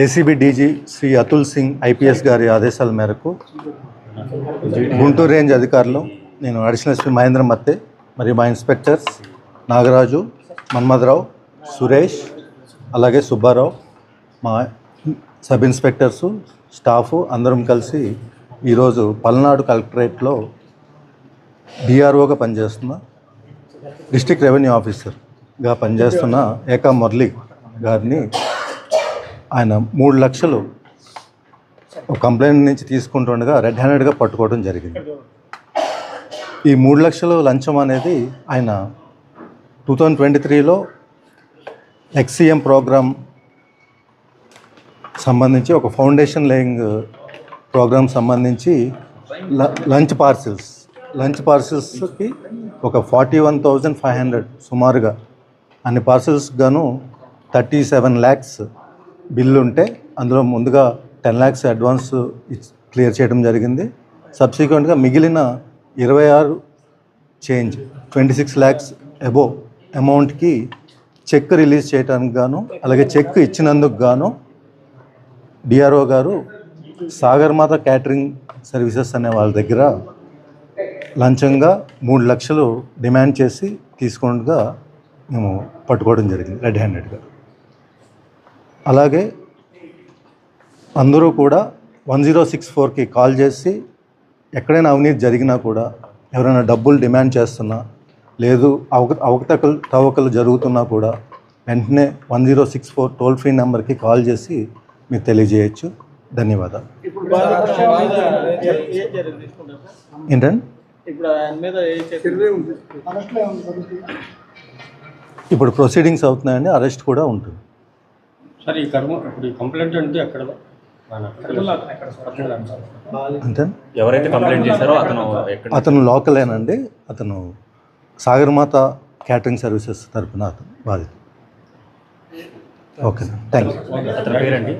ACB DG Shri Atul Singh IPS గారి ఆదేశాల మేరకు గుంటూరు రేంజ్ అధికారులు, నేను అడిషనల్ ఎస్పీ మహేంద్ర మత్తే మరియు మా ఇన్స్పెక్టర్స్ నాగరాజు, మన్మథరావు, సురేష్, అలాగే సుబ్బారావు, మా సబ్ ఇన్స్పెక్టర్సు, స్టాఫు అందరం కలిసి ఈరోజు పల్నాడు కలెక్టరేట్లో డిఆర్ఓగా పనిచేస్తున్న డిస్ట్రిక్ట్ రెవెన్యూ ఆఫీసర్గా పనిచేస్తున్న ఏకా మురళి గారిని ఆయన 3 లక్షలు కంప్లైంట్ నుంచి తీసుకుంటుండగా రెడ్ హ్యాండెడ్గా పట్టుకోవడం జరిగింది. ఈ 3 లక్షలు లంచం అనేది ఆయన 2023లో ఎక్స్సీఎం ప్రోగ్రామ్ సంబంధించి ఒక ఫౌండేషన్ లేయింగ్ ప్రోగ్రామ్ సంబంధించి లంచ్ పార్సిల్స్కి ఒక 41,500 సుమారుగా అన్ని పార్సిల్స్ గాను 37 lakhs బిల్లు ఉంటే అందులో ముందుగా 10 lakhs అడ్వాన్స్ క్లియర్ చేయడం జరిగింది. సబ్సిక్వెంట్గా మిగిలిన 26 చేంజ్ 26 lakhs అబోవ్ అమౌంట్కి చెక్ రిలీజ్ చేయడానికి గాను, అలాగే చెక్ ఇచ్చినందుకు గాను డిఆర్ఓ గారు సాగర్మాత క్యాటరింగ్ సర్వీసెస్ అనే వాళ్ళ దగ్గర లంచంగా 3 లక్షలు డిమాండ్ చేసి తీసుకుంటగా మేము పట్టుకోవడం జరిగింది రెడ్ హ్యాండెడ్గా. అలాగే అందరూ కూడా 1064కి కాల్ చేసి ఎక్కడైనా అవినీతి జరిగినా కూడా, ఎవరైనా డబ్బులు డిమాండ్ చేస్తున్నా, లేదు అవకతవకలు జరుగుతున్నా కూడా వెంటనే 1064 టోల్ ఫ్రీ నెంబర్కి కాల్ చేసి మీరు తెలియజేయచ్చు. ధన్యవాదాలు. ఏంటండి ఇప్పుడు ప్రొసీడింగ్స్ అవుతున్నాయండి, అరెస్ట్ కూడా ఉంటుంది. సార్ ఈ కంప్లైంట్ అంటే అక్కడ అంటే ఎవరైతే కంప్లైంట్ చేశారో అతను లోకలేనండి, అతను సాగర్మాత క్యాటరింగ్ సర్వీసెస్ తరఫున అతను బాధితుడు. Okay, thank you. అతని పేరండి?